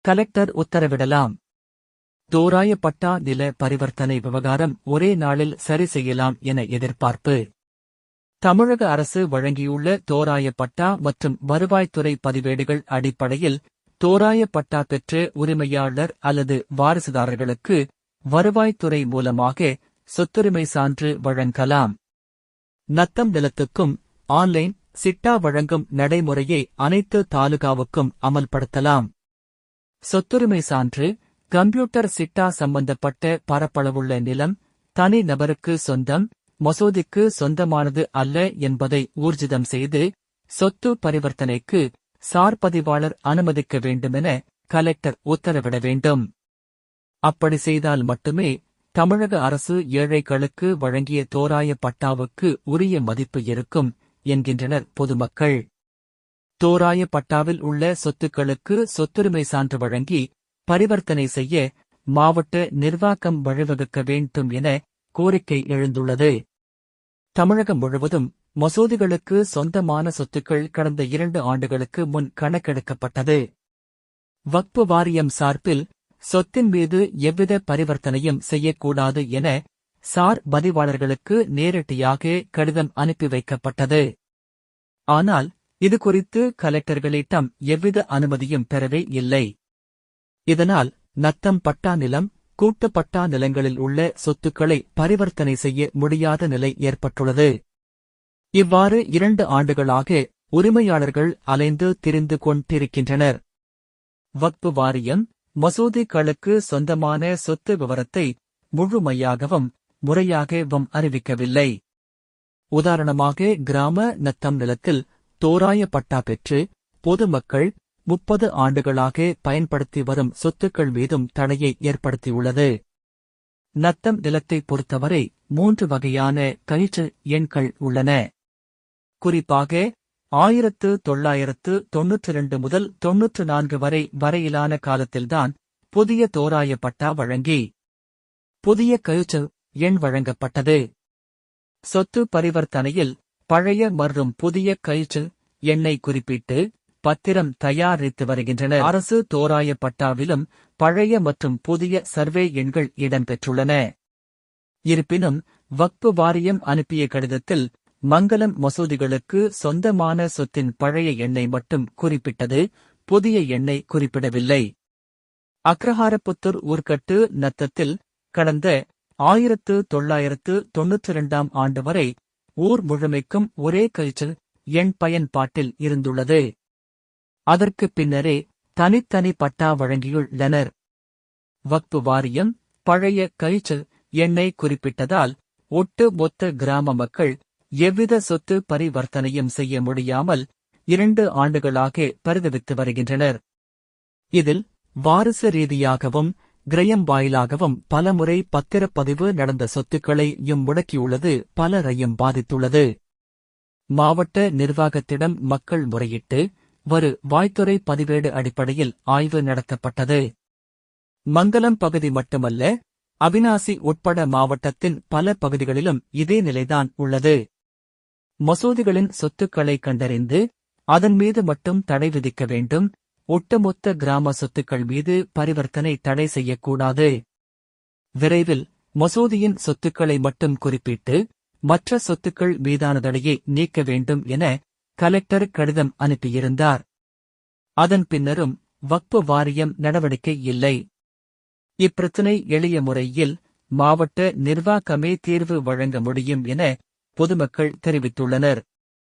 Collector உத்தரவிடலாம். தோராய பட்டா நில பரிவர்த்தனை விவகாரம் ஒரே நாளில் சரி செய்யலாம் என எதிர்பார்ப்பு. தமிழக அரசு வழங்கியுள்ள தோராய பட்டா மற்றும் வருவாய்த்துறை பதிவேடுகள் அடிப்படையில் தோராய பட்டா பெற்ற உரிமையாளர் அல்லது வாரிசுதாரர்களுக்கு வருவாய்த்துறை மூலமாக சொத்துரிமை சான்று வழங்கலாம். நத்தம் நிலத்துக்கும் ஆன்லைன் சிட்டா வழங்கும் நடைமுறையை அனைத்து தாலுகாவுக்கும் அமல்படுத்தலாம். சொத்துரிமை சான்று கம்ப்யூட்டர் சிட்டா சம்பந்தப்பட்ட பரப்பளவுள்ள நிலம் தனி நபருக்கு சொந்தம், மசூதிக்கு சொந்தமானது அல்ல என்பதை ஊர்ஜிதம் செய்து சொத்து பரிவர்த்தனைக்கு சார்பதிவாளர் அனுமதிக்க வேண்டுமென கலெக்டர் உத்தரவிட வேண்டும். அப்படி செய்தால் மட்டுமே தமிழக அரசு ஏழைகளுக்கு வழங்கிய தோராய பட்டாவுக்கு உரிய மதிப்பு இருக்கும் என்கின்றனர் பொதுமக்கள். தோராய பட்டாவில் உள்ள சொத்துக்களுக்கு சொத்துரிமை சான்று வழங்கி பரிவர்த்தனை செய்ய மாவட்ட நிர்வாகம் வழிவகுக்க வேண்டும் என கோரிக்கை எழுந்துள்ளது. தமிழகம் முழுவதும் மசூதிகளுக்கு சொந்தமான சொத்துக்கள் கடந்த 2 ஆண்டுகளுக்கு முன் கணக்கெடுக்கப்பட்டது. வக்ஃப் வாரியம் சார்பில் சொத்தின் மீது எவ்வித பரிவர்த்தனையும் செய்யக்கூடாது என சார் பதிவாளர்களுக்கு நேரடியாக கடிதம் அனுப்பி வைக்கப்பட்டது. ஆனால் இதுகுறித்து கலெக்டர்களிடம் எவ்வித அனுமதியும் பெறவே இல்லை. இதனால் நத்தம் பட்டா நிலம், கூட்டு பட்டா நிலங்களில் உள்ள சொத்துக்களை பரிவர்த்தனை செய்ய முடியாத நிலை ஏற்பட்டுள்ளது. இவ்வாறு 2 ஆண்டுகளாக உரிமையாளர்கள் அலைந்து திரிந்து கொண்டிருக்கின்றனர். வக்ஃப் வாரியம் மசூதிகளுக்கு சொந்தமான சொத்து விவரத்தை முழுமையாகவும் முறையாகவும் அறிவிக்கவில்லை. உதாரணமாக கிராம நத்தம் நிலத்தில் தோராய பட்டா பெற்று பொதுமக்கள் 30 ஆண்டுகளாக பயன்படுத்தி வரும் சொத்துக்கள் மீதும் தடையை ஏற்படுத்தியுள்ளது. நத்தம் நிலத்தை பொறுத்தவரை 3 வகையான கழிச்சு எண்கள் உள்ளன. குறிப்பாக 1992 முதல் 94 வரையிலான காலத்தில்தான் புதிய தோராய பட்டா வழங்கி புதிய கழிச்சு எண் வழங்கப்பட்டது. சொத்து பரிவர்த்தனையில் பழைய மற்றும் புதிய கழிச்சு எண்ணை குறிப்பிட்டு பத்திரம் தயாரித்து வருகின்றனர். அரசு தோராய பட்டாவிலும் பழைய மற்றும் புதிய சர்வே எண்கள் இடம்பெற்றுள்ளன. இருப்பினும் வக்ஃப் வாரியம் அனுப்பிய கடிதத்தில் மங்கலம் மசூதிகளுக்கு சொந்தமான சொத்தின் பழைய எண்ணை மட்டும் குறிப்பிட்டது, புதிய எண்ணை குறிப்பிடவில்லை. அக்ரஹாரப்புத்தூர் ஊர்கட்டு நத்தத்தில் கடந்த 1992 ஆண்டு வரை ஊர் முழுமைக்கும் ஒரே கழிச்சு எண் பயன்பாட்டில் இருந்துள்ளது. அதற்கு பின்னரே தனித்தனி பட்டா வழங்கியுள்ளனர். வக்ஃப் வாரியம் பழைய கழிச்சு எண்ணை குறிப்பிட்டதால் ஒட்டு மொத்த கிராம மக்கள் எவ்வித சொத்து பரிவர்த்தனையும் செய்ய முடியாமல் 2 ஆண்டுகளாக பரிதவித்து வருகின்றனர். இதில் வாரிசு ரீதியாகவும் கிரயம் வாயிலாகவும் பலமுறை பத்திரப்பதிவு நடந்த சொத்துக்களை முடக்கியுள்ளது பலரையும் பாதித்துள்ளது. மாவட்ட நிர்வாகத்திடம் மக்கள் முறையிட்டு வருவாய்த்துறை பதிவேடு அடிப்படையில் ஆய்வு நடத்தப்பட்டது. மங்கலம் பகுதி மட்டுமல்ல, அவிநாசி உட்பட மாவட்டத்தின் பல பகுதிகளிலும் இதே நிலைதான் உள்ளது. மசூதிகளின் சொத்துக்களை கண்டறிந்து அதன் மீது மட்டும் தடை விதிக்க வேண்டும். ஒட்டுமொத்த கிராம சொத்துக்கள் மீது பரிவர்த்தனை தடை செய்யக்கூடாது. விரைவில் மசூதியின் சொத்துக்களை மட்டும் குறிப்பிட்டு மற்ற சொத்துக்கள் மீதான தடையை நீக்க வேண்டும் என கலெக்டர் கடிதம் அனுப்பியிருந்தார். அதன் பின்னரும் வக்ஃப் வாரியம் நடவடிக்கை இல்லை. இப்பிரச்சினை எளிய முறையில் மாவட்ட நிர்வாகமே தீர்வு வழங்க முடியும் என பொதுமக்கள் தெரிவித்துள்ளனர்.